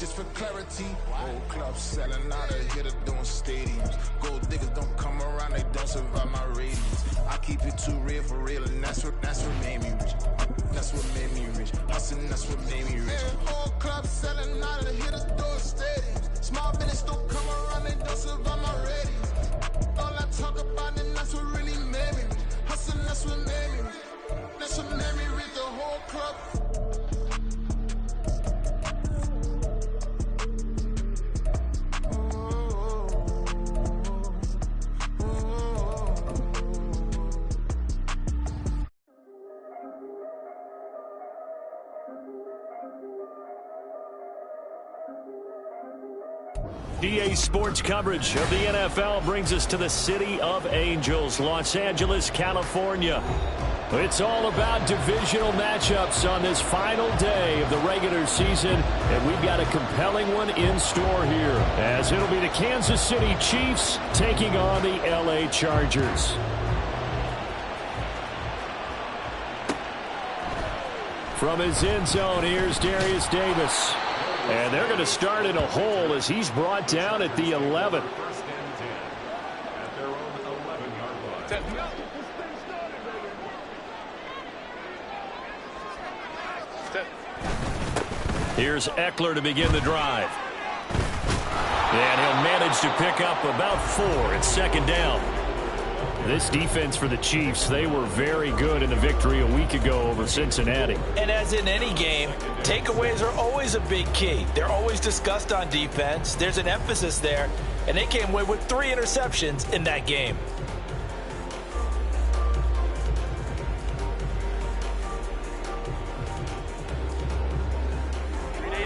Just for clarity, whole club selling out of here to doing stadiums. Gold diggers don't come around, they don't survive my ratings. I keep it too real for real, and that's what made me rich. That's what made me rich. Hustling, that's what made me rich. Whole club selling out of here to doing stadiums. Small business don't come around, they don't survive my ratings. All I talk about, and that's what really made me rich. Hustling, that's what made me rich. That's what made me rich. The whole club. EA Sports coverage of the NFL brings us to the City of Angels, Los Angeles, California. It's all about divisional matchups on this final day of the regular season, and we've got a compelling one in store here, as it'll be the Kansas City Chiefs taking on the LA Chargers. From his end zone, here's Darius Davis. And they're going to start in a hole as he's brought down at the 11. Here's Eckler to begin the drive. And he'll manage to pick up about 4 at second down. This defense for the Chiefs, they were very good in the victory a week ago over Cincinnati. And as in any game, takeaways are always a big key. They're always discussed on defense. There's an emphasis there, and they came away with 3 interceptions in that game.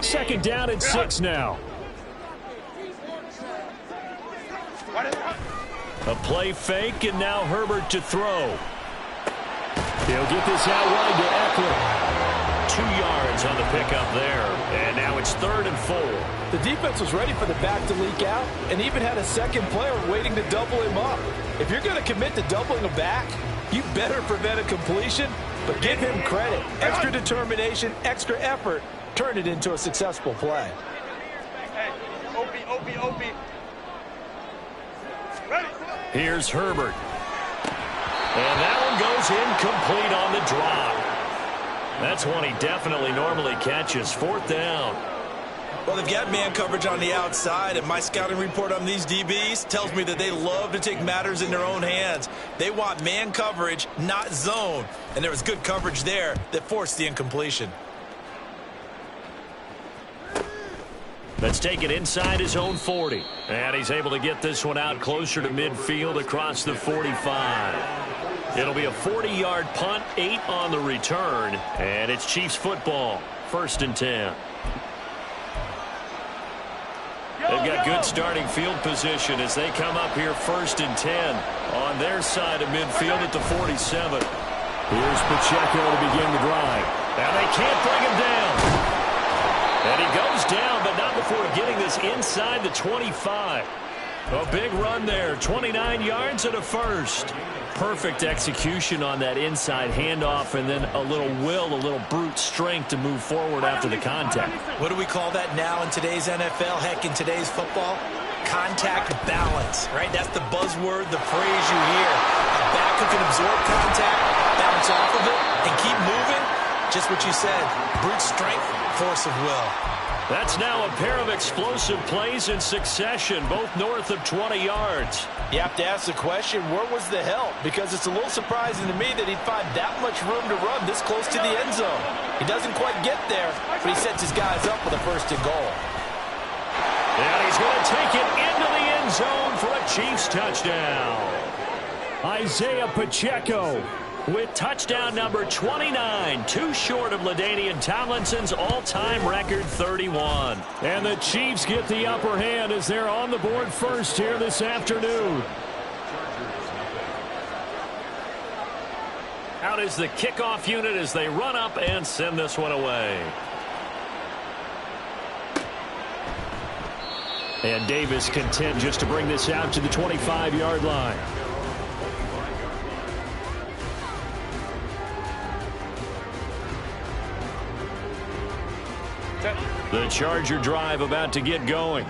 Second down and 6 now. A play fake, and now Herbert to throw. He'll get this out wide to Eckler. 2 yards on the pickup there, and now it's 3rd and 4. The defense was ready for the back to leak out and even had a second player waiting to double him up. If you're going to commit to doubling a back, you better prevent a completion, but give him credit. Extra determination, extra effort, turned it into a successful play. Hey, OP. Ready. Here's Herbert. And that one goes incomplete on the drop. That's one he definitely normally catches. 4th down. Well, they've got man coverage on the outside, and my scouting report on these DBs tells me that they love to take matters in their own hands. They want man coverage, not zone. And there was good coverage there that forced the incompletion. Let's take it inside his own 40. And he's able to get this one out closer to midfield across the 45. It'll be a 40-yard punt, 8 on the return. And it's Chiefs football, 1st and 10. They've got good starting field position as they come up here 1st and 10 on their side of midfield at the 47. Here's Pacheco to begin the drive. And they can't bring him down. And he goes down, but not before getting this inside the 25. A big run there, 29 yards and a first. Perfect execution on that inside handoff, and then a little brute strength to move forward after the contact. What do we call that now in today's NFL, heck, in today's football? Contact balance, right? That's the buzzword, the phrase you hear. A back who can absorb contact, bounce off of it, and keep moving. Just what you said, brute strength, force of will. That's now a pair of explosive plays in succession, both north of 20 yards. You have to ask the question, where was the help? Because it's a little surprising to me that he'd find that much room to run this close to the end zone. He doesn't quite get there, but he sets his guys up with a 1st and goal. And he's going to take it into the end zone for a Chiefs touchdown. Isaiah Pacheco with touchdown number 29, 2 short of LaDainian Tomlinson's all-time record 31. And the Chiefs get the upper hand as they're on the board first here this afternoon. Out is the kickoff unit as they run up and send this one away. And Davis content just to bring this out to the 25-yard line. The Charger drive about to get going.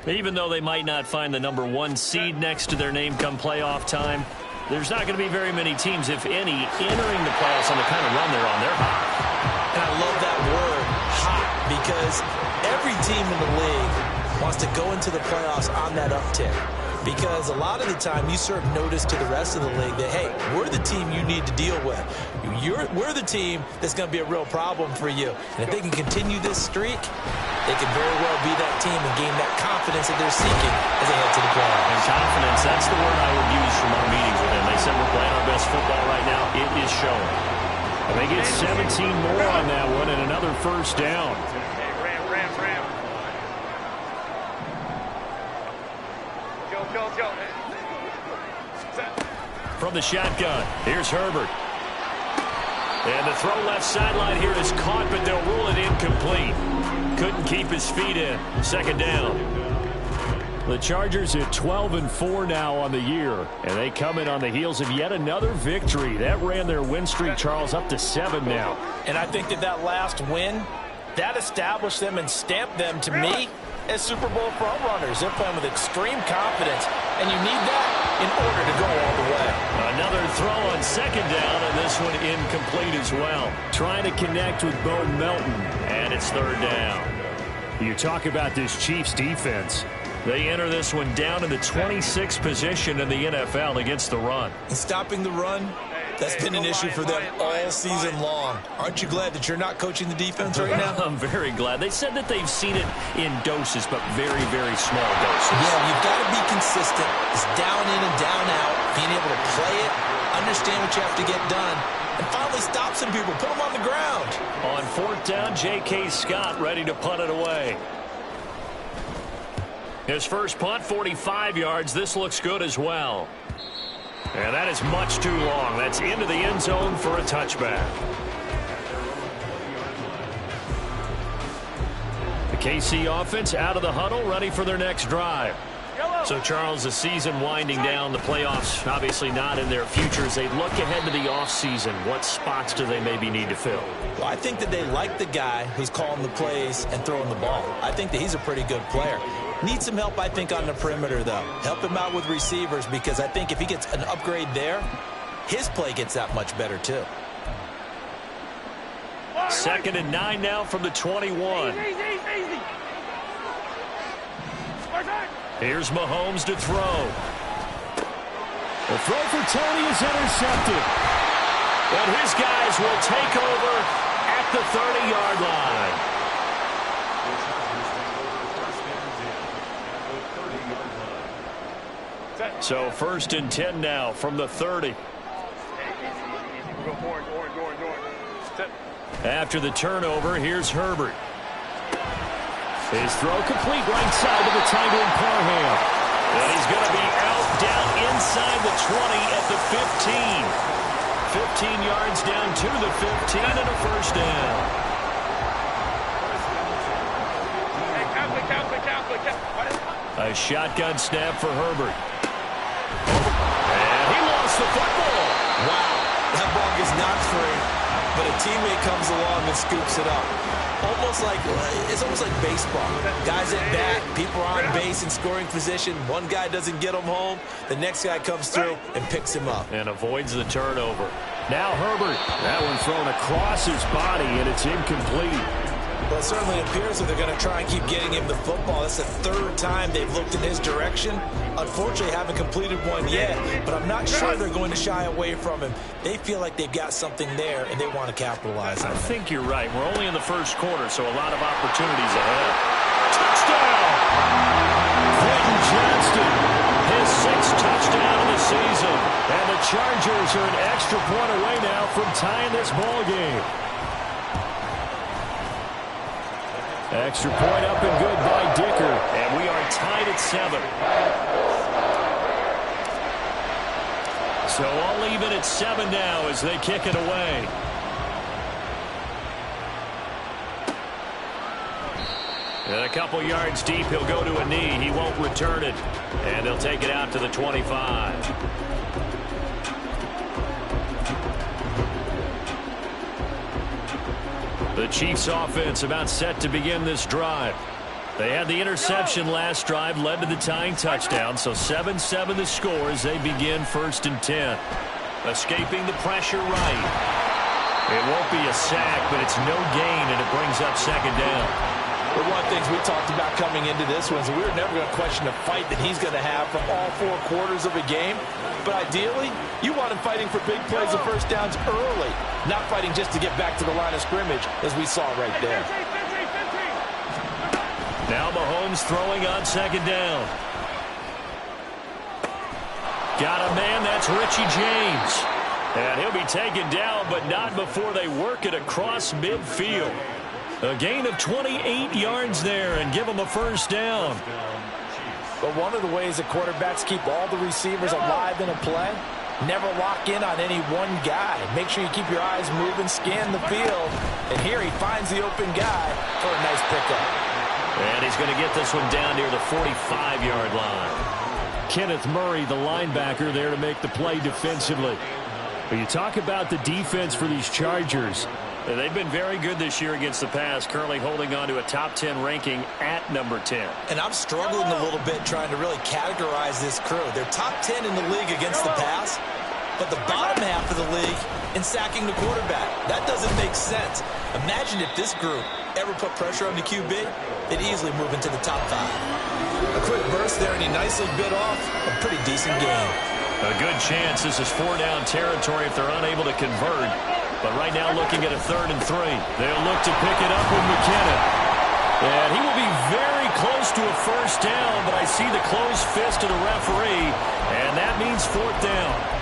Even though they might not find the #1 seed next to their name come playoff time, there's not going to be very many teams, if any, entering the playoffs on the kind of run they're on. They're hot. And I love that word, hot, because every team in the league wants to go into the playoffs on that uptick. Because a lot of the time you serve notice to the rest of the league that, hey, we're the team you need to deal with. We're the team that's going to be a real problem for you. And if they can continue this streak, they can very well be that team and gain that confidence that they're seeking as they head to the playoffs. And confidence, that's the word I would use from our meetings with them. They said we're playing our best football right now. It is showing. And they get 17 more on that one and another first down. Ram. Go. From the shotgun, here's Herbert. And the throw left sideline here is caught, but they'll rule it incomplete. Couldn't keep his feet in. Second down. The Chargers at 12-4 now on the year, and they come in on the heels of yet another victory. That ran their win streak, Charles, up to 7 now. And I think that last win, that established them and stamped them, to me, as Super Bowl frontrunners. They're playing with extreme confidence, and you need that in order to go all the way. Another throw on second down, and this one incomplete as well. Trying to connect with Bo Melton, and it's third down. You talk about this Chiefs defense. They enter this one down in the 26th position in the NFL against the run. And stopping the run, that's been an issue for them all season long. Aren't you glad that you're not coaching the defense right now? I'm very glad. They said that they've seen it in doses, but very, very small doses. Yeah, you've got to be consistent. It's down in and down out, being able to play it, understand what you have to get done, and finally stop some people, put them on the ground. On fourth down, J.K. Scott ready to punt it away. His first punt, 45 yards. This looks good as well. And that is much too long. That's into the end zone for a touchback. The KC offense out of the huddle, ready for their next drive. So, Charles, the season winding down, the playoffs obviously not in their future. As they look ahead to the offseason, what spots do they maybe need to fill? Well, I think that they like the guy who's calling the plays and throwing the ball. I think that he's a pretty good player. Needs some help, I think, on the perimeter, though. Help him out with receivers, because I think if he gets an upgrade there, his play gets that much better, too. 2nd and 9 now from the 21. Easy. Here's Mahomes to throw. The throw for Tony is intercepted. And his guys will take over at the 30-yard line. So 1st and 10 now from the 30. After the turnover, here's Herbert. His throw complete right side to the tight end Parham. And he's going to be out down inside the 20 at the 15. 15 yards down to the 15 and a first down. A shotgun snap for Herbert. And he lost the football. Wow, that ball gets knocked free, but a teammate comes along and scoops it up. It's almost like baseball. Guys at bat, people are on base in scoring position. One guy doesn't get him home. The next guy comes through and picks him up. And avoids the turnover. Now Herbert. That one thrown across his body, and it's incomplete. Well, it certainly appears that they're going to try and keep getting him the football. That's the 3rd time they've looked in his direction. Unfortunately, haven't completed one yet, but I'm not sure they're going to shy away from him. They feel like they've got something there, and they want to capitalize on it. I think you're right. We're only in the first quarter, so a lot of opportunities ahead. Touchdown! Quentin Johnston, his 6th touchdown of the season. And the Chargers are an extra point away now from tying this ball game. Extra point up and good by Dicker. And we are tied at 7. So all even at 7 now as they kick it away. And a couple yards deep, he'll go to a knee. He won't return it. And they'll take it out to the 25. The Chiefs offense about set to begin this drive. They had the interception last drive, led to the tying touchdown, so 7-7 the score as they begin 1st and 10. Escaping the pressure right. It won't be a sack, but it's no gain, and it brings up 2nd down. But one of the things we talked about coming into this one is we were never going to question the fight that he's going to have from all 4 quarters of a game. But ideally, you want him fighting for big plays and first downs early, not fighting just to get back to the line of scrimmage, as we saw right there. Now Mahomes throwing on 2nd down. Got a man, that's Richie James. And he'll be taken down, but not before they work it across midfield. A gain of 28 yards there and give him a first down. But one of the ways that quarterbacks keep all the receivers alive in a play, never lock in on any one guy. Make sure you keep your eyes moving, scan the field. And here he finds the open guy for a nice pickup. And he's going to get this one down near the 45-yard line. Kenneth Murray, the linebacker, there to make the play defensively. But you talk about the defense for these Chargers. They've been very good this year against the pass, currently holding on to a top 10 ranking at number 10. And I'm struggling a little bit trying to really categorize this crew. They're top 10 in the league against the pass, but the bottom half of the league in sacking the quarterback. That doesn't make sense. Imagine if this group ever put pressure on the QB, they'd easily move into the top 5. A quick burst there, and he nicely bit off a pretty decent game. A good chance this is 4-down territory if they're unable to convert. But right now looking at a 3rd and 3. They'll look to pick it up with McKinnon. And he will be very close to a first down, but I see the closed fist of the referee, and that means 4th down.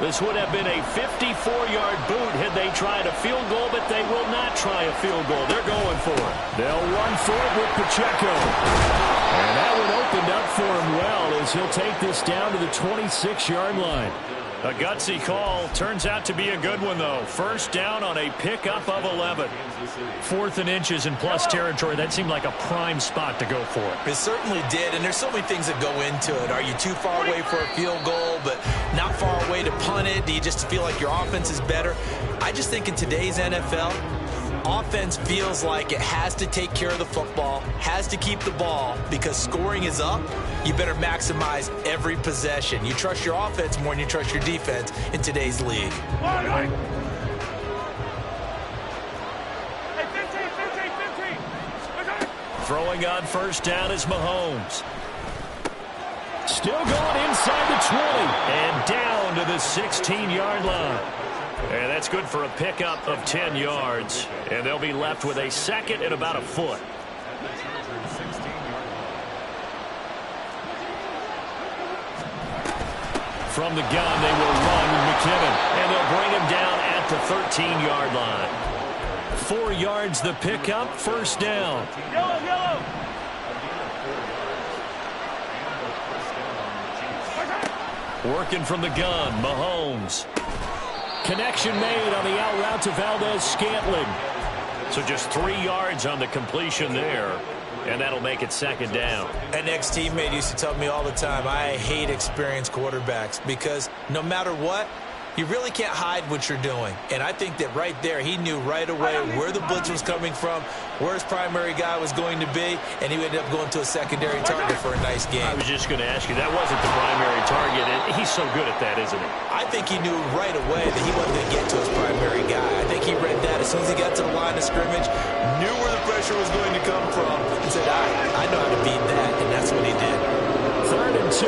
This would have been a 54-yard boot had they tried a field goal, but they will not try a field goal. They're going for it. They'll run for it with Pacheco. And that one opened up for him well as he'll take this down to the 26-yard line. A gutsy call. Turns out to be a good one, though. First down on a pickup of 11. 4th and inches in plus territory. That seemed like a prime spot to go for it. It certainly did, and there's so many things that go into it. Are you too far away for a field goal, but not far away to punt it? Do you just feel like your offense is better? I just think in today's NFL, offense feels like it has to take care of the football, has to keep the ball, because scoring is up. You better maximize every possession. You trust your offense more than you trust your defense in today's league. Throwing on first down is Mahomes. Still going inside the 20 and down to the 16-yard line. And that's good for a pickup of 10 yards. And they'll be left with a 2nd and about a foot. From the gun, they will run McKinnon. And they'll bring him down at the 13-yard line. 4 yards the pickup, first down. Yellow. Working from the gun, Mahomes. Connection made on the out route to Valdez-Scantling. So just 3 yards on the completion there. And that'll make it 2nd down. An ex-teammate used to tell me all the time, I hate experienced quarterbacks because no matter what, you really can't hide what you're doing. And I think that right there, he knew right away where the blitz was coming from, where his primary guy was going to be, and he ended up going to a secondary target for a nice game. I was just going to ask you, that wasn't the primary target, and he's so good at that, isn't he? I think he knew right away that he wasn't going to get to his primary guy. I think he read that as soon as he got to the line of scrimmage, knew where the pressure was going to come from, and said, I know how to beat that, and that's what he did. 3rd and 2.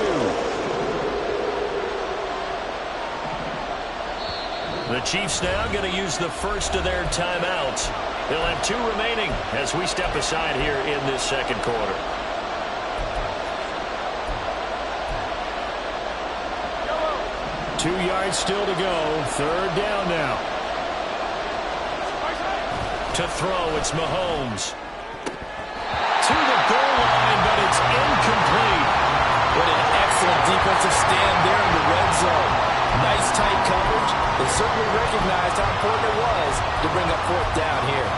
The Chiefs now going to use the first of their timeouts. They'll have 2 remaining as we step aside here in this 2nd quarter. Yellow. 2 yards still to go. 3rd down now. To throw, it's Mahomes. To the goal line, but it's incomplete. What an excellent defensive stand there in the red zone. Nice tight coverage. They certainly recognized how important it was to bring up fourth down here.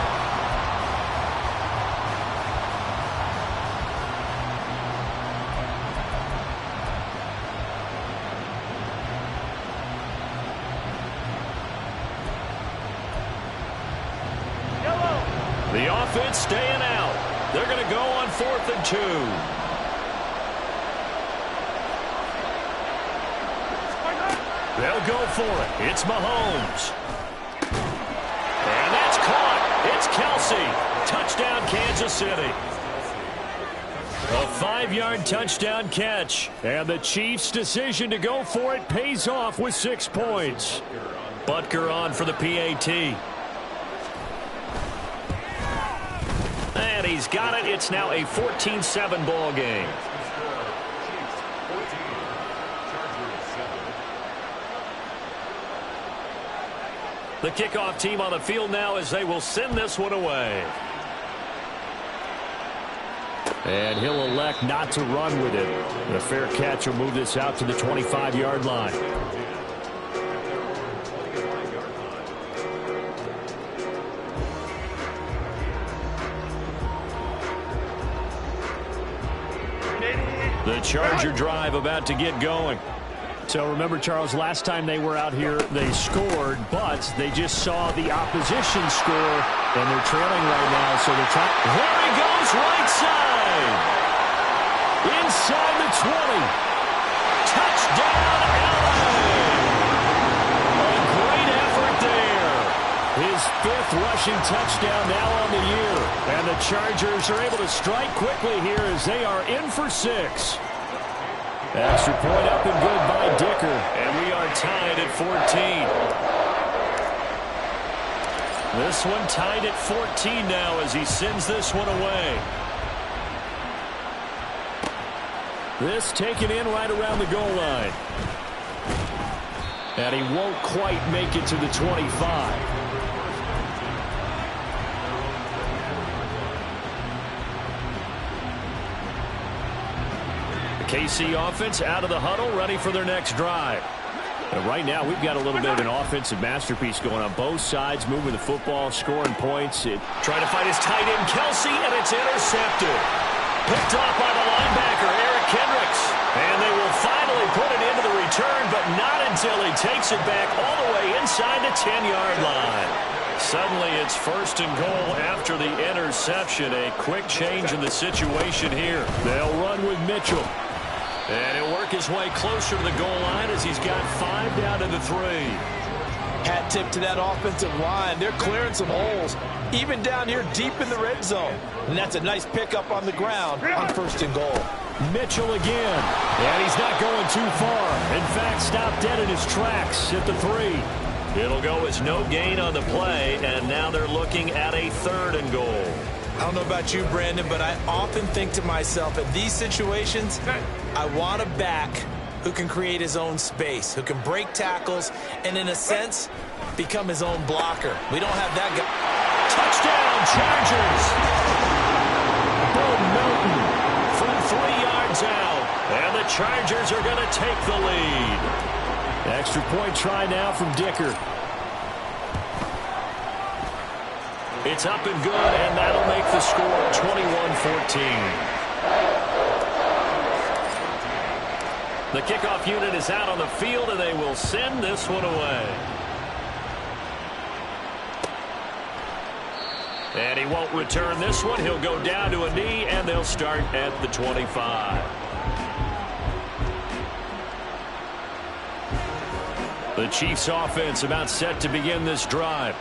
The offense staying out. They're going to go on 4th and 2. They'll go for it. It's Mahomes. And that's caught. It's Kelce. Touchdown, Kansas City. A 5-yard touchdown catch. And the Chiefs' decision to go for it pays off with 6 points. Butker on for the PAT. And he's got it. It's now a 14-7 ball game. The kickoff team on the field now as they will send this one away. And he'll elect not to run with it. And a fair catch will move this out to the 25-yard line. The Charger drive about to get going. So remember, Charles, last time they were out here, they scored, but they just saw the opposition score, and they're trailing right now, so they're trying. There he goes, right side. Inside the 20. Touchdown, LA. A great effort there. His 5th rushing touchdown now on the year. And the Chargers are able to strike quickly here as they are in for 6. Extra point up and good by Dicker. And we are tied at 14. This one tied at 14 now as he sends this one away. This taken in right around the goal line. And he won't quite make it to the 25. KC offense out of the huddle, ready for their next drive. And right now, we've got a little bit of an offensive masterpiece going on both sides, moving the football, scoring points. Trying to find his tight end, Kelce, and it's intercepted. Picked off by the linebacker, Eric Kendricks. And they will finally put it into the return, but not until he takes it back all the way inside the 10-yard line. Suddenly, it's 1st and goal after the interception. A quick change in the situation here. They'll run with Mitchell. And he'll work his way closer to the goal line as he's got 5 down to the 3. Hat tip to that offensive line. They're clearing some holes, even down here deep in the red zone. And that's a nice pickup on the ground on 1st and goal. Mitchell again. And he's not going too far. In fact, stopped dead in his tracks at the 3. It'll go as no gain on the play, and now they're looking at a 3rd and goal. I don't know about you, Brandon, but I often think to myself, in these situations, I want a back who can create his own space, who can break tackles, and in a sense, become his own blocker. We don't have that guy. Touchdown, Chargers! Bo Melton from 3 yards out, and the Chargers are going to take the lead. Extra point try now from Dicker. It's up and good, and that'll make the score 21-14. The kickoff unit is out on the field, and they will send this one away. And he won't return this one. He'll go down to a knee, and they'll start at the 25. The Chiefs offense about set to begin this drive.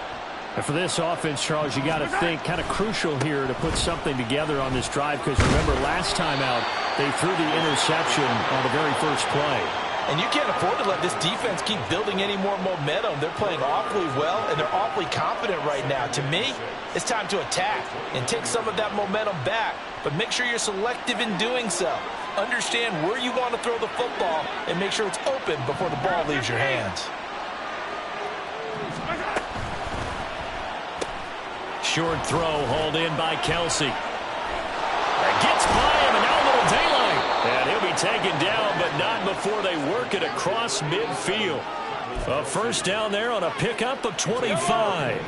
And for this offense, Charles, you got to think kind of crucial here to put something together on this drive, because remember last time out they threw the interception on the very first play. And you can't afford to let this defense keep building any more momentum. They're playing awfully well, and they're awfully confident right now. To me, it's time to attack and take some of that momentum back, but make sure you're selective in doing so. Understand where you want to throw the football and make sure it's open before the ball leaves your hands. Short throw hauled in by Kelce. Gets by him, and now a little daylight. And he'll be taken down, but not before they work it across midfield. A first down there on a pickup of 25.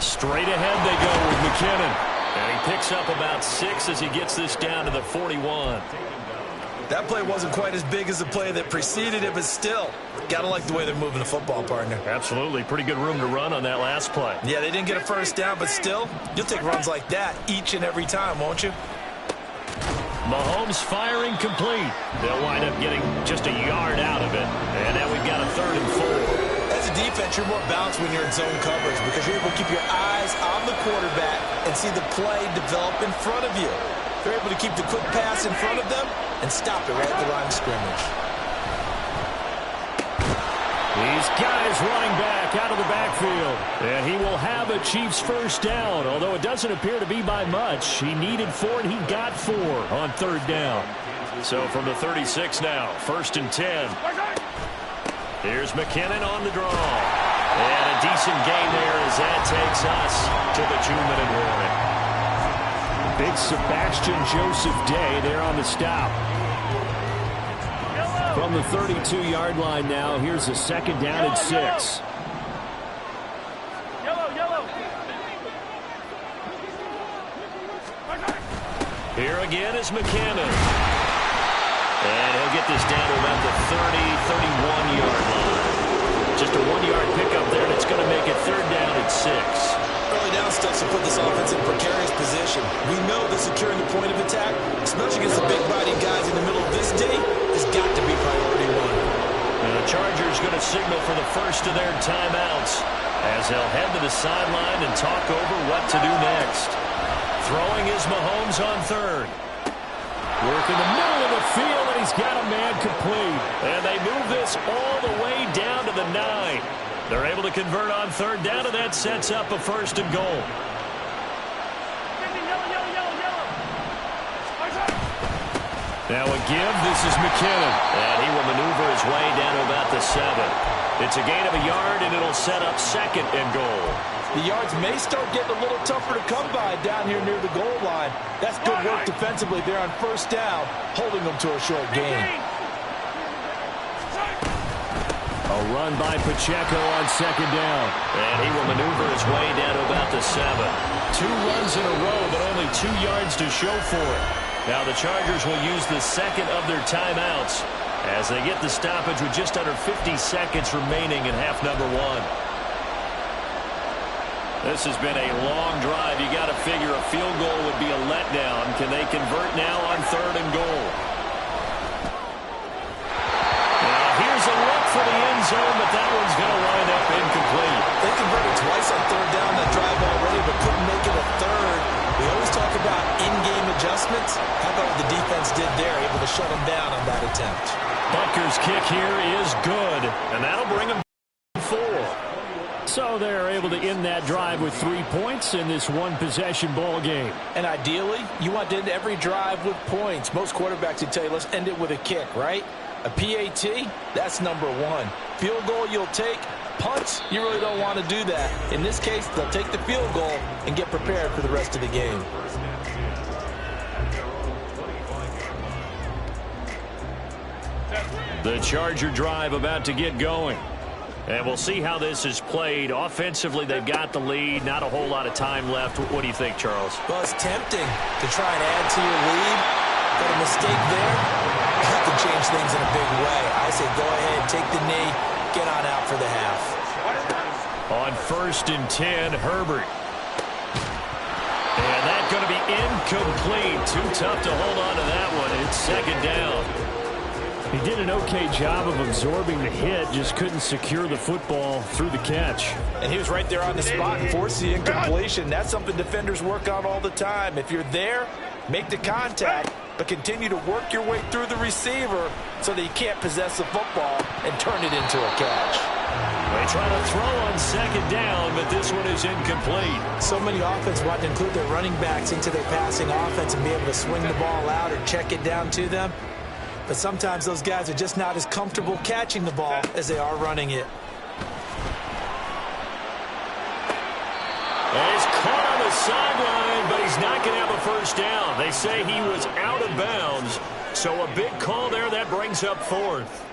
Straight ahead they go with McKinnon. And he picks up about 6 as he gets this down to the 41. That play wasn't quite as big as the play that preceded it, but still, got to like the way they're moving the football, partner. Absolutely. Pretty good room to run on that last play. Yeah, they didn't get a first down, but still, you'll take runs like that each and every time, won't you? Mahomes firing complete. They'll wind up getting just a yard out of it. And now we've got a 3rd and 4. As a defense, you're more balanced when you're in zone coverage because you're able to keep your eyes on the quarterback and see the play develop in front of you. They're able to keep the quick pass in front of them and stop it right at the line of scrimmage. These guys running back out of the backfield. And he will have a Chiefs first down, although it doesn't appear to be by much. He needed 4, and he got 4 on 3rd down. So from the 36 now, 1st and 10. Here's McKinnon on the draw. And a decent gain there as that takes us to the 2-minute warning. Big Sebastian Joseph Day there on the stop. From the 32-yard line now, here's a 2nd down and 6. Here again is McKinnon. And he'll get this down to about the 31-yard line. Just a 1-yard pickup there, and it's going to make it 3rd down and 6. Early down steps to put this offense in a precarious position. We know that securing the point of attack, especially against the big body guys in the middle of this day, has got to be priority 1. And the Chargers going to signal for the first of their timeouts as they'll head to the sideline and talk over what to do next. Throwing is Mahomes on 3rd. Work in the middle of the field, and he's got a man complete. And they move this all the way down to the 9. They're able to convert on 3rd down, and that sets up a 1st and goal. Now a give. This is McKinnon. And he will maneuver his way down to about the 7. It's a gain of a yard, and it'll set up 2nd and goal. The yards may start getting a little tougher to come by down here near the goal line. That's good work defensively there on 1st down, holding them to a short gain. A run by Pacheco on 2nd down. And he will maneuver his way down to about the 7. 2 runs in a row, but only 2 yards to show for it. Now the Chargers will use the 2nd of their timeouts as they get the stoppage with just under 50 seconds remaining in half number 1. This has been a long drive. You got to figure a field goal would be a letdown. Can they convert now on 3rd and goal? Now here's a look for the end zone, but that one's going to wind up incomplete. They converted twice on 3rd down that drive already, but couldn't make it a 3rd. We always talk about in-game adjustments. How about what the defense did there, able to shut them down on that attempt? Butker's kick here is good, and that'll bring them 4. So they're able to end that drive with 3 points in this one-possession ball game. And ideally, you want to end every drive with points. Most quarterbacks would tell you, let's end it with a kick, right? A PAT, that's number 1. Field goal you'll take. Punts, you really don't want to do that. In this case, they'll take the field goal and get prepared for the rest of the game. The Charger drive about to get going. And we'll see how this is played. Offensively, they've got the lead. Not a whole lot of time left. What do you think, Charles? Well, it's tempting to try and add to your lead. But a mistake there, that can change things in a big way. I say go ahead, take the knee, get on out for the half. On 1st and 10, Herbert. And that's going to be incomplete. Too tough to hold on to that one. It's 2nd down. He did an okay job of absorbing the hit, just couldn't secure the football through the catch. And he was right there on the spot and forced the incompletion. That's something defenders work on all the time. If you're there, make the contact, but continue to work your way through the receiver so that you can't possess the football and turn it into a catch. They try to throw on 2nd down, but this one is incomplete. So many offenses want to include their running backs into their passing offense and be able to swing the ball out or check it down to them. But sometimes those guys are just not as comfortable catching the ball as they are running it. first down. They say he was out of bounds, so a big call there that brings up fourth.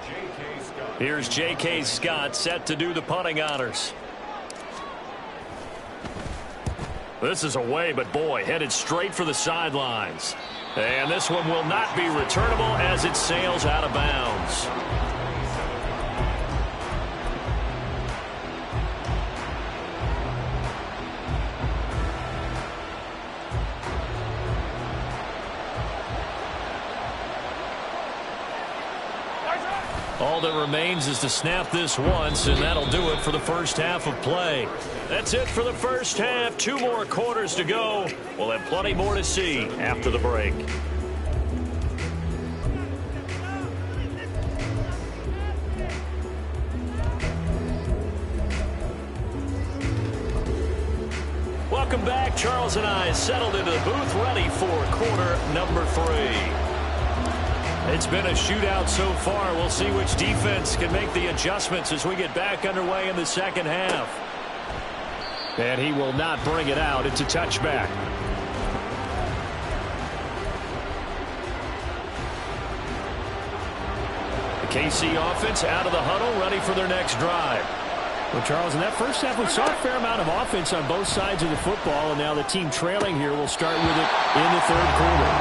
Here's J.K. Scott set to do the punting honors. This is away, but boy, headed straight for the sidelines. And this one will not be returnable as it sails out of bounds. All that remains is to snap this once, and that'll do it for the first half of play. That's it for the first half. 2 more quarters to go. We'll have plenty more to see after the break. Welcome back. Charles and I settled into the booth, ready for quarter number 3. It's been a shootout so far. We'll see which defense can make the adjustments as we get back underway in the second half. And he will not bring it out. It's a touchback. The KC offense out of the huddle, ready for their next drive. Well, Charles, in that first half, we saw a fair amount of offense on both sides of the football, and now the team trailing here will start with it in the third quarter.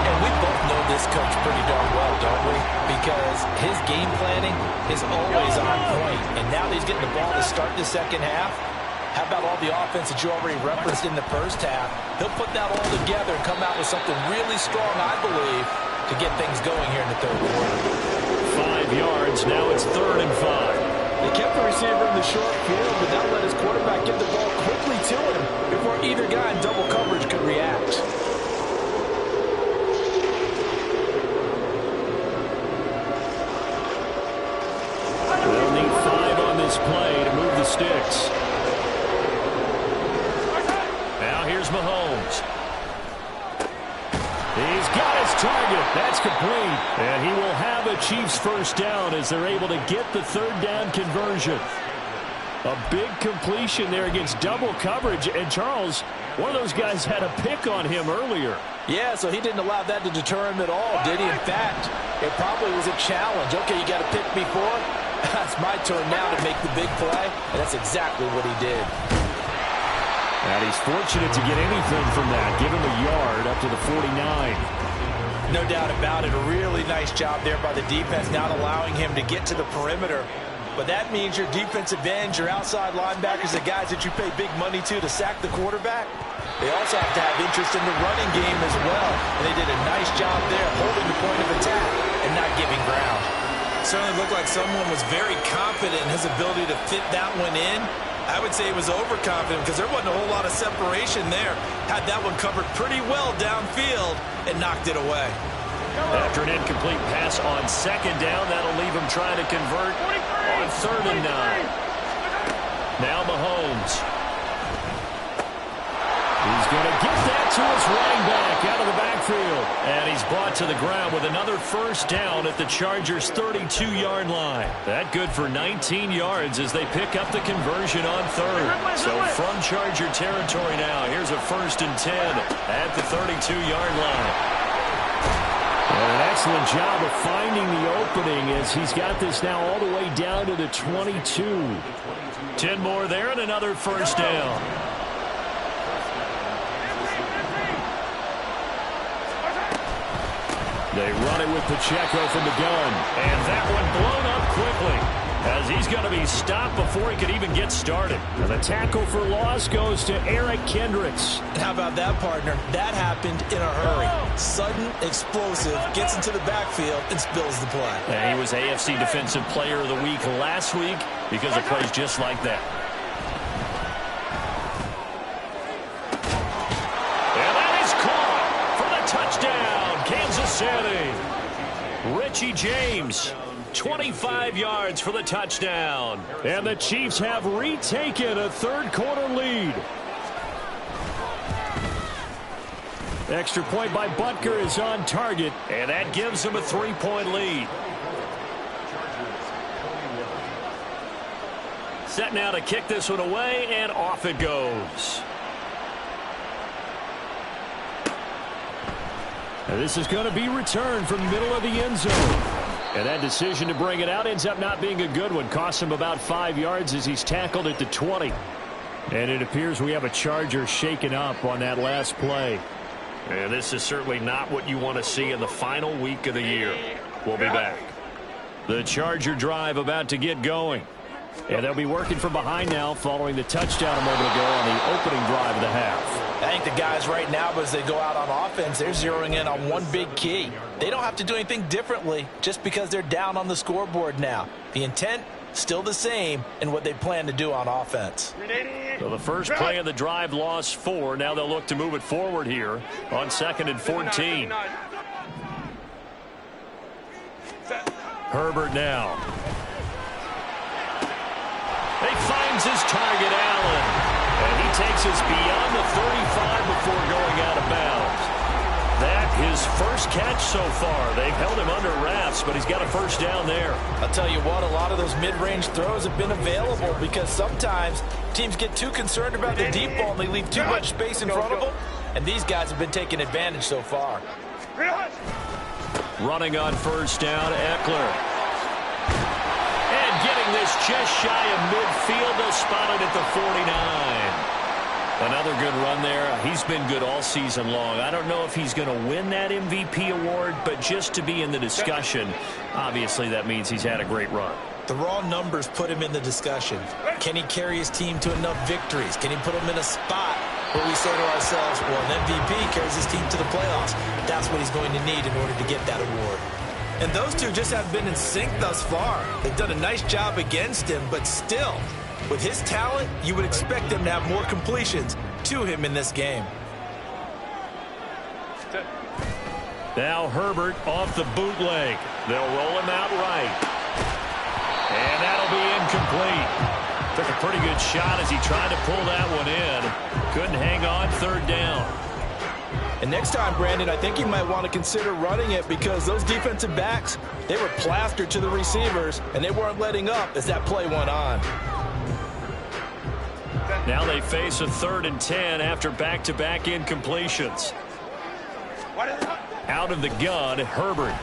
And we both know this coach pretty darn well, don't we? Because his game planning is always on point. And now that he's getting the ball to start the second half, how about all the offense that you already referenced in the first half? He'll put that all together and come out with something really strong, I believe, to get things going here in the third quarter. 5 yards. Now it's 3rd and 5. They kept the receiver in the short field, but that let his quarterback get the ball quickly to him before either guy in double coverage could react. They'll need 5 on this play to move the sticks. Now here's Mahomes. He's got his target. That's complete. And he will have a Chiefs first down as they're able to get the 3rd down conversion. A big completion there against double coverage. And Charles, one of those guys had a pick on him earlier. Yeah, so he didn't allow that to deter him at all, did he? In fact, it probably was a challenge. Okay, you got to pick me for it. It's my turn now to make the big play. And that's exactly what he did. And he's fortunate to get anything from that. Give him a yard up to the 49. No doubt about it. A really nice job there by the defense, not allowing him to get to the perimeter. But that means your defensive ends, your outside linebackers, the guys that you pay big money to sack the quarterback, they also have to have interest in the running game as well. And they did a nice job there, holding the point of attack and not giving ground. Certainly looked like someone was very confident in his ability to fit that one in. I would say he was overconfident because there wasn't a whole lot of separation there. Had that one covered pretty well downfield and knocked it away. After an incomplete pass on 2nd down, that'll leave him trying to convert on 3rd and 9. Now Mahomes. He's going to get that to his running back out of the backfield. And he's brought to the ground with another first down at the Chargers' 32-yard line. That good for 19 yards as they pick up the conversion on 3rd. So from Charger territory now, here's a 1st and 10 at the 32-yard line. And an excellent job of finding the opening as he's got this now all the way down to the 22. 10 more there and another first down. They run it with Pacheco from the gun. And that one blown up quickly as he's going to be stopped before he could even get started. And the tackle for loss goes to Eric Kendricks. How about that, partner? That happened in a hurry. Sudden, explosive, gets into the backfield and spills the play. And he was AFC Defensive Player of the Week last week because of plays just like that. And that is caught for the touchdown, Kansas City. Richie James, 25 yards for the touchdown. And the Chiefs have retaken a third-quarter lead. Extra point by Butker is on target, and that gives him a 3-point lead. Set now to kick this one away, and off it goes. And this is going to be returned from the middle of the end zone. And that decision to bring it out ends up not being a good one. Costs him about 5 yards as he's tackled at the 20. And it appears we have a Charger shaken up on that last play. And this is certainly not what you want to see in the final week of the year. We'll be back. The Charger drive about to get going. And they'll be working from behind now following the touchdown a moment ago on the opening drive of the half. I think the guys right now, as they go out on offense, they're zeroing in on one big key. They don't have to do anything differently just because they're down on the scoreboard now. The intent, still the same in what they plan to do on offense. So the first play of the drive lost 4. Now they'll look to move it forward here on 2nd and 14. Herbert now. He finds his target, Allen. And he takes us beyond the 35 before going out of bounds. That his first catch so far. They've held him under wraps, but he's got a first down there. I'll tell you what, a lot of those mid-range throws have been available because sometimes teams get too concerned about the deep ball and they leave too much space in front of them. And these guys have been taking advantage so far. Running on first down, Eckler. And getting this just shy of midfield. They'll spot it at the 49. Another good run there. He's been good all season long. I don't know if he's going to win that MVP award, but just to be in the discussion, obviously that means he's had a great run. The raw numbers put him in the discussion. Can he carry his team to enough victories? Can he put them in a spot where we say to ourselves, well, an MVP carries his team to the playoffs. That's what he's going to need in order to get that award. And those two just haven't been in sync thus far. They've done a nice job against him, but still, with his talent, you would expect him to have more completions to him in this game. Now Herbert off the bootleg. They'll roll him out right. And that'll be incomplete. Took a pretty good shot as he tried to pull that one in. Couldn't hang on, 3rd down. And next time, Brandon, I think you might want to consider running it because those defensive backs, they were plastered to the receivers, and they weren't letting up as that play went on. Now they face a 3rd and 10 after back-to-back incompletions. Out of the gun, Herbert.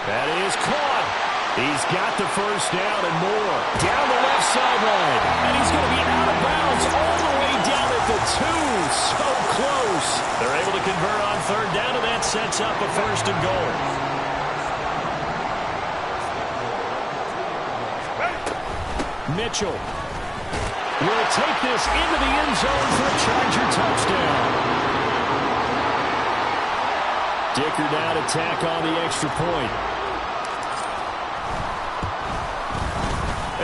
That is caught. He's got the first down and more. Down the left sideline. And he's going to be out of bounds all the way down at the 2. So close. They're able to convert on 3rd down, and that sets up a 1st and goal. Mitchell will take this into the end zone for a Charger touchdown. Dicker now to tack on the extra point.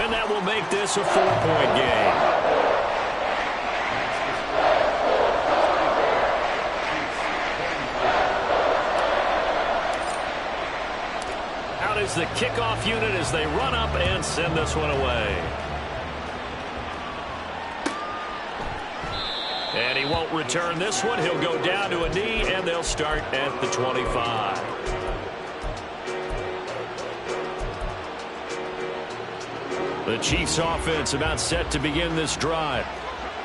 And that will make this a 4-point game. Out is the kickoff unit as they run up and send this one away. And he won't return this one. He'll go down to a knee, and they'll start at the 25. The Chiefs offense about set to begin this drive.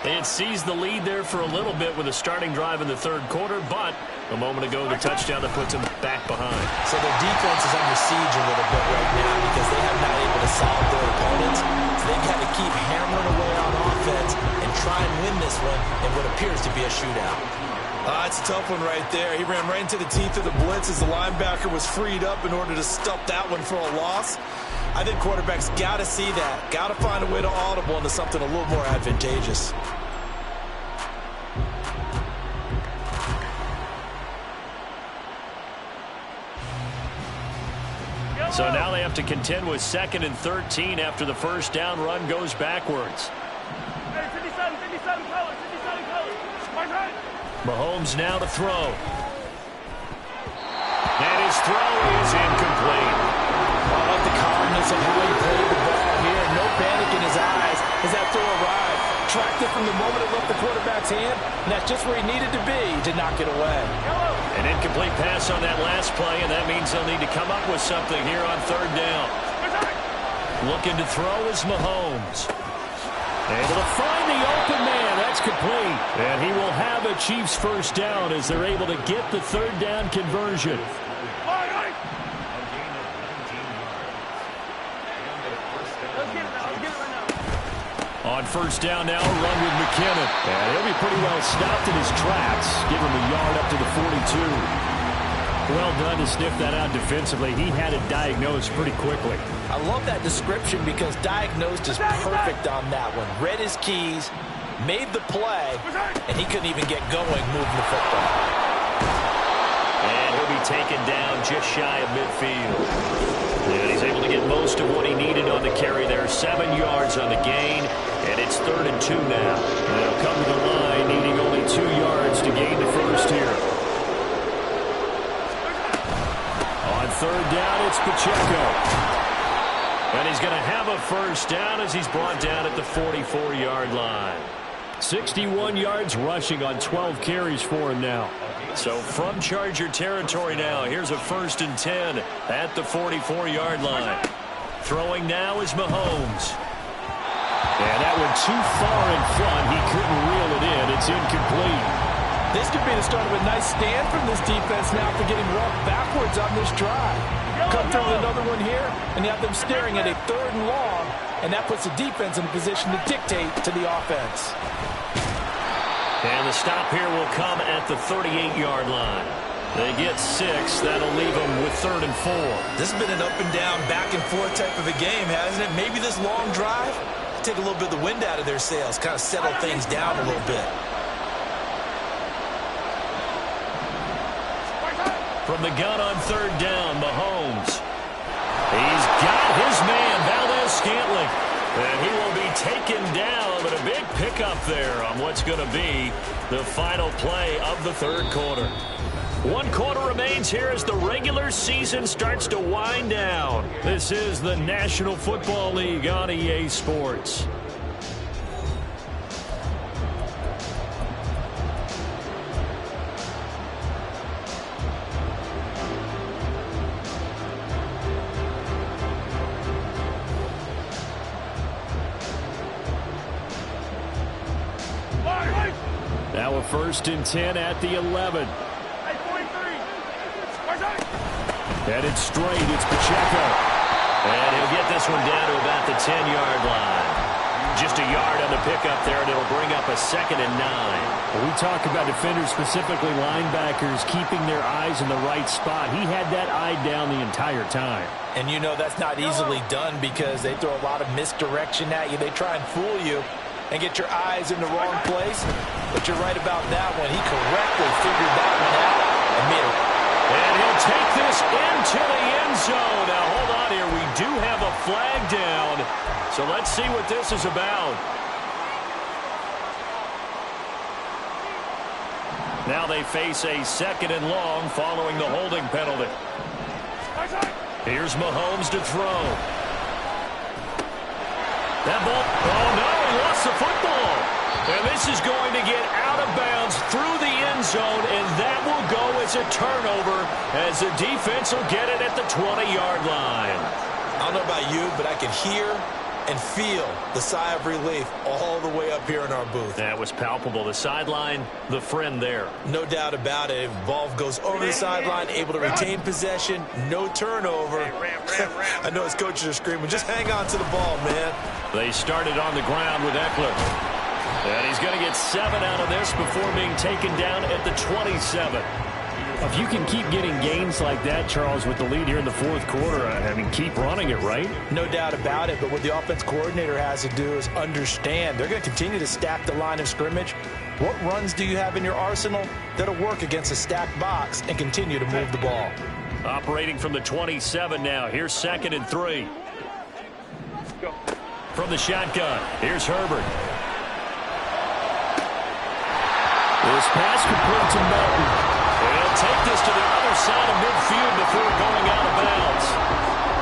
They had seized the lead there for a little bit with a starting drive in the 3rd quarter, but a moment ago the touchdown that puts them back behind. So their defense is under siege a little bit right now because they have not able to solve their opponents. So they've had to keep hammering away on offense and try and win this one in what appears to be a shootout. It's a tough one right there. He ran right into the teeth of the blitz as the linebacker was freed up in order to stop that one for a loss. I think quarterbacks got to see that. Got to find a way to audible into something a little more advantageous. So now they have to contend with 2nd and 13 after the first down run goes backwards. Mahomes now to throw. And his throw is incomplete. I like the calmness of how he played the ball here. No panic in his eyes as that throw arrived. Tracked it from the moment it left the quarterback's hand, and that's just where he needed to be to knock it away. An incomplete pass on that last play, and that means they'll need to come up with something here on 3rd down. Looking to throw is Mahomes. Able to find the open man. That That's complete. And he will have a Chiefs first down as they're able to get the third down conversion. On first down now, run with McKinnon. And he'll be pretty well stopped in his tracks. Give him a yard up to the 42. Well done to sniff that out defensively. He had it diagnosed pretty quickly. I love that description because diagnosed is perfect on that one. Read his keys, made the play, and he couldn't even get going moving the football. And he'll be taken down just shy of midfield. And he's able to get most of what he needed on the carry there. 7 yards on the gain, and it's 3rd and 2 now. And they'll come to the line needing only 2 yards to gain the first here. On 3rd down, it's Pacheco. And he's going to have a first down as he's brought down at the 44-yard line. 61 yards rushing on 12 carries for him now. So from Charger territory now, here's a 1st and 10 at the 44-yard line. Throwing now is Mahomes. And that one too far in front. He couldn't reel it in. It's incomplete. This could be the start of a nice stand from this defense now after getting walked backwards on this drive. Come through with another one here, and you have them staring at a 3rd and long, and that puts the defense in a position to dictate to the offense. And the stop here will come at the 38-yard line. They get 6. That'll leave them with 3rd and 4. This has been an up and down, back and forth type of a game, hasn't it? Maybe this long drive, take a little bit of the wind out of their sails, kind of settle things down a little bit. From the gun on 3rd down, Mahomes. He's got his man, Valdes-Scantling. And he will be taken down, but a big pickup there on what's going to be the final play of the 3rd quarter. 1 quarter remains here as the regular season starts to wind down. This is the National Football League on EA Sports. Now a 1st and 10 at the 11. Headed straight, it's Pacheco. And he'll get this one down to about the 10-yard line. Just a yard on the pickup there, and it'll bring up a 2nd and 9. When we talk about defenders, specifically linebackers, keeping their eyes in the right spot. He had that eye down the entire time. And you know that's not easily done because they throw a lot of misdirection at you. They try and fool you and get your eyes in the wrong place. But you're right about that one. He correctly figured that one out and made it. And he'll take this into the end zone. Now, hold on here. We do have a flag down. So let's see what this is about. Now they face a 2nd and long following the holding penalty. Here's Mahomes to throw. That ball, oh no, he lost the football. And this is going to get out of bounds through the end zone, and that will go as a turnover as the defense will get it at the 20-yard line. I don't know about you, but I can hear and feel the sigh of relief all the way up here in our booth. That was palpable. The sideline, the friend there. No doubt about it. Ball goes over the sideline, able to retain possession, no turnover. I know his coaches are screaming, just hang on to the ball, man. They started on the ground with Eckler. And he's going to get 7 out of this before being taken down at the 27. If you can keep getting gains like that, Charles, with the lead here in the 4th quarter, I mean, keep running it, right? No doubt about it, but what the offense coordinator has to do is understand they're going to continue to stack the line of scrimmage. What runs do you have in your arsenal that'll work against a stacked box and continue to move the ball? Operating from the 27 now. Here's 2nd and 3. From the shotgun, here's Herbert. This pass complete to Melton. He'll take this to the other side of midfield before going out of bounds.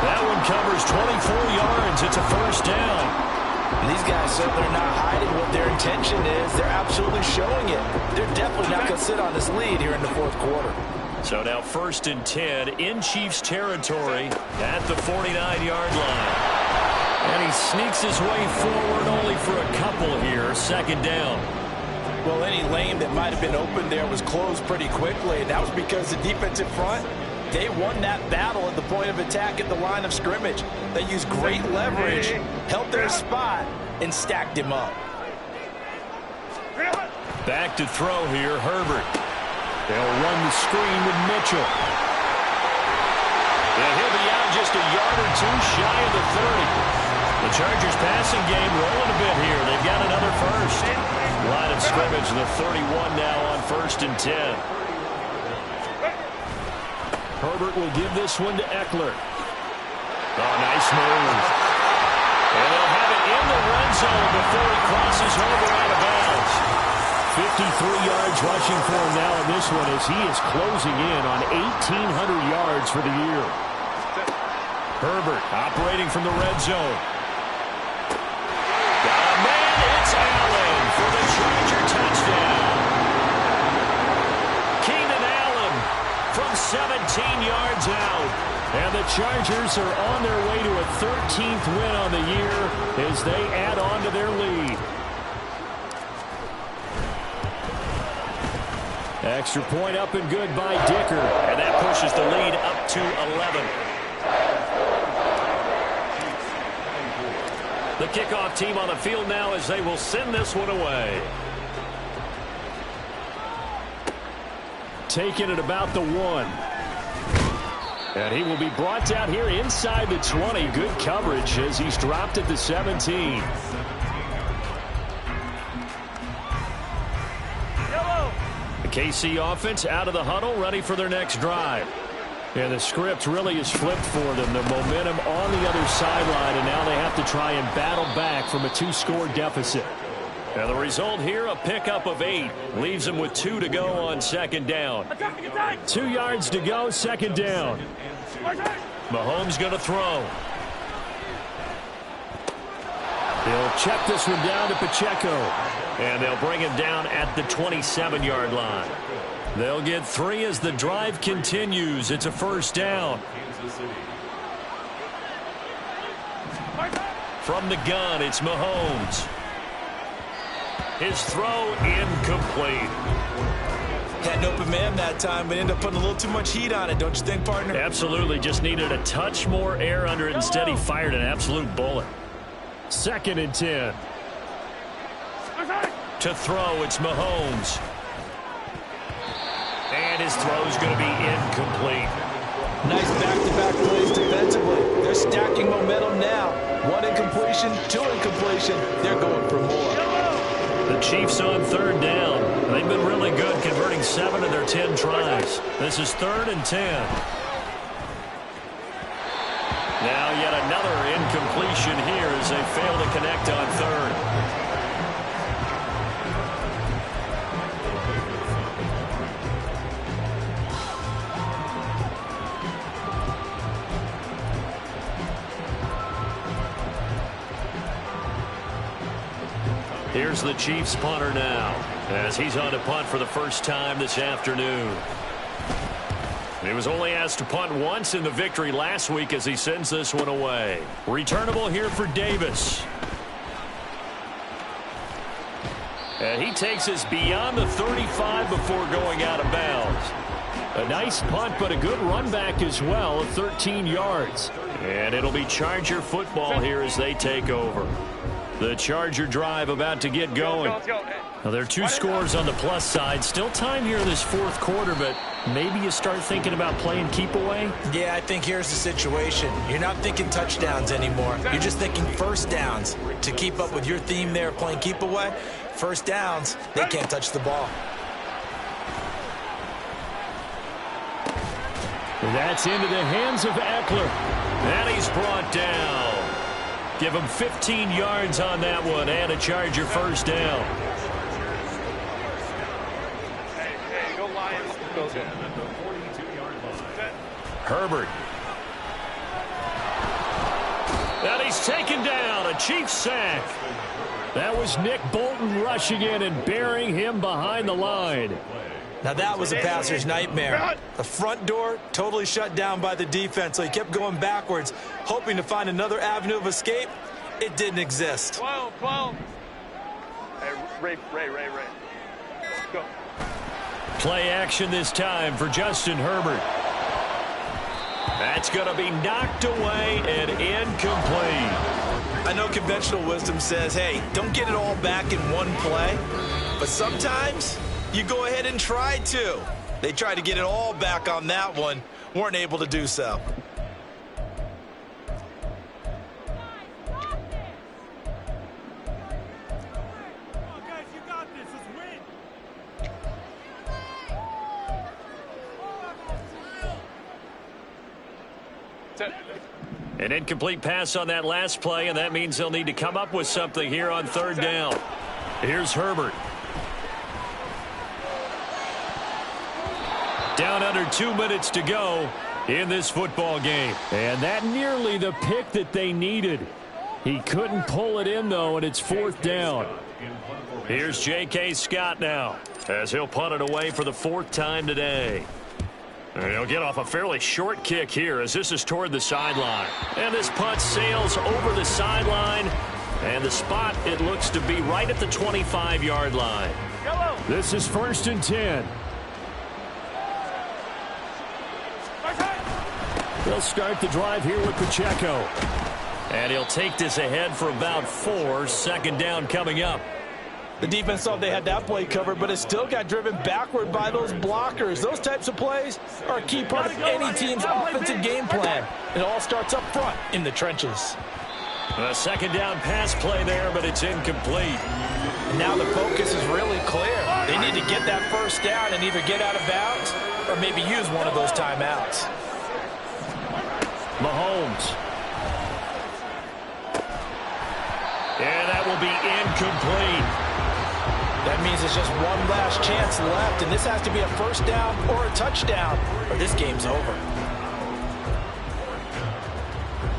That one covers 24 yards. It's a 1st down. These guys said they're not hiding what their intention is. They're absolutely showing it. They're definitely not going to sit on this lead here in the 4th quarter. So now 1st and 10 in Chiefs territory at the 49-yard line. And he sneaks his way forward only for a couple here. 2nd down. Well, any lane that might have been open there was closed pretty quickly, and that was because the defensive front, they won that battle at the point of attack at the line of scrimmage. They used great leverage, held their spot, and stacked him up. Back to throw here, Herbert. They'll run the screen with Mitchell. And he'll be out just a yard or two shy of the 30. The Chargers passing game rolling a bit here. They've got another first. Line of scrimmage, the 31 now on 1st and 10. Herbert will give this one to Eckler. Oh, nice move. And they'll have it in the red zone before he crosses over out of bounds. 53 yards rushing for him now in this one as he is closing in on 1,800 yards for the year. Herbert operating from the red zone. Got a man, it's Allen for the Charger touchdown. Keenan Allen from 17 yards out. And the Chargers are on their way to a 13th win on the year as they add on to their lead. Extra point up and good by Dicker. And that pushes the lead up to 11. The kickoff team on the field now as they will send this one away. Taking it about the 1. And he will be brought down here inside the 20. Good coverage as he's dropped at the 17. The KC offense out of the huddle, ready for their next drive. And the script really is flipped for them. The momentum on the other sideline, and now they have to try and battle back from a 2-score deficit. And the result here, a pickup of 8. Leaves them with 2 to go on 2nd down. 2 yards to go, 2nd down. Mahomes going to throw. He'll check this one down to Pacheco. And they'll bring him down at the 27-yard line. They'll get 3 as the drive continues. It's a 1st down. From the gun, it's Mahomes. His throw incomplete. Had an open man that time, but ended up putting a little too much heat on it, don't you think, partner? Absolutely. Just needed a touch more air under it. Instead, he fired an absolute bullet. 2nd and 10. To throw, it's Mahomes. And his throw is going to be incomplete. Nice back-to-back plays defensively. They're stacking momentum now. 1 incompletion, 2 incompletion. They're going for more. The Chiefs on 3rd down. They've been really good converting 7 of their 10 tries. This is 3rd and 10. Now yet another incompletion here as they fail to connect on 3rd. Here's the Chiefs punter now as he's on to punt for the first time this afternoon. He was only asked to punt once in the victory last week as he sends this one away. Returnable here for Davis. And he takes us beyond the 35 before going out of bounds. A nice punt, but a good run back as well of 13 yards. And it'll be Charger football here as they take over. The Charger drive about to get going. Now, there are 2 scores on the plus side. Still time here in this 4th quarter, but maybe you start thinking about playing keep away? Yeah, I think here's the situation. You're not thinking touchdowns anymore. You're just thinking 1st downs. To keep up with your theme there, playing keep away, 1st downs, they can't touch the ball. That's into the hands of Eckler. And he's brought down. Give him 15 yards on that one and a Charger 1st down. Hey, go Lions. Go. Herbert. And he's taken down. A Chiefs sack. That was Nick Bolton rushing in and burying him behind the line. Now that was a passer's nightmare. The front door totally shut down by the defense, so he kept going backwards, hoping to find another avenue of escape. It didn't exist. 12. Hey, Ray. go. Play action this time for Justin Herbert. That's going to be knocked away and incomplete. I know conventional wisdom says, hey, don't get it all back in one play. But sometimes you go ahead and try to. They tried to get it all back on that one. Weren't able to do so. An incomplete pass on that last play, and that means they'll need to come up with something here on third down. Here's Herbert. Down under 2 minutes to go in this football game. And that nearly the pick that they needed. He couldn't pull it in, though, and it's fourth down. Here's J.K. Scott now, as he'll punt it away for the fourth time today. And he'll get off a fairly short kick here as this is toward the sideline. And this punt sails over the sideline. And the spot, it looks to be right at the 25-yard line. This is 1st and 10. They'll start the drive here with Pacheco. And he'll take this ahead for about 4. Second down coming up. The defense thought they had that play covered, but it still got driven backward by those blockers. Those types of plays are a key part of any team's offensive game plan. It all starts up front in the trenches. A second down pass play there, but it's incomplete. And now the focus is really clear. They need to get that first down and either get out of bounds or maybe use one of those timeouts. Mahomes. And that will be incomplete. That means there's just one last chance left, and this has to be a first down or a touchdown, or this game's over.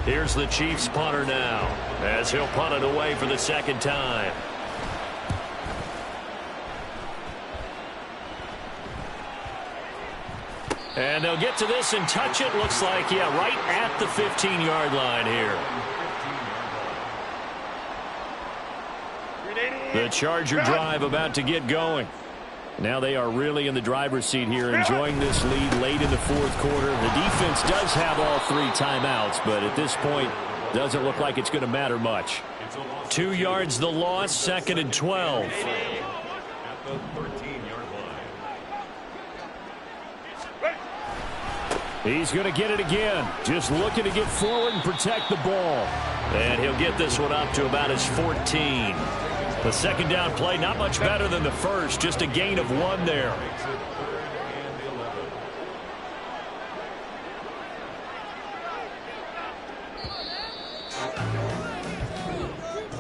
Here's the Chiefs punter now, as he'll punt it away for the second time. And they'll get to this and touch it. Looks like, yeah, right at the 15-yard line here. The Charger drive about to get going. Now they are really in the driver's seat here, enjoying this lead late in the fourth quarter. The defense does have all 3 timeouts, but at this point, doesn't look like it's going to matter much. 2 yards the loss, 2nd and 12. He's going to get it again. Just looking to get forward and protect the ball. And he'll get this one up to about his 14. The second down play, not much better than the first, just a gain of 1 there.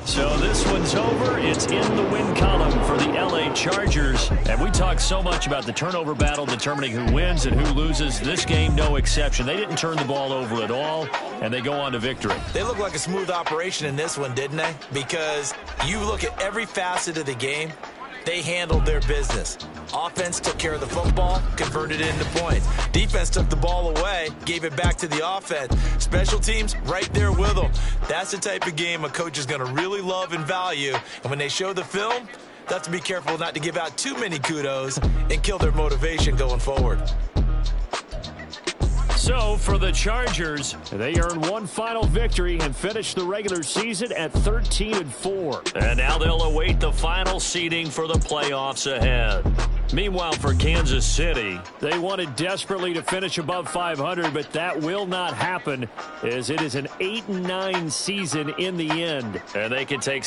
So this one's over. It's in the win column for the L.A. Chargers. And we talked so much about the turnover battle determining who wins and who loses. This game, no exception. They didn't turn the ball over at all, and they go on to victory. They look like a smooth operation in this one, didn't they? Because you look at every facet of the game, they handled their business. Offense took care of the football, converted it into points. Defense took the ball away, gave it back to the offense. Special teams, right there with them. That's the type of game a coach is going to really love and value. And when they show the film, they have to be careful not to give out too many kudos and kill their motivation going forward. So for the Chargers, they earn 1 final victory and finish the regular season at 13-4. And now they'll await the final seeding for the playoffs ahead. Meanwhile, for Kansas City, they wanted desperately to finish above 500, but that will not happen as it is an 8-9 season in the end. And they can take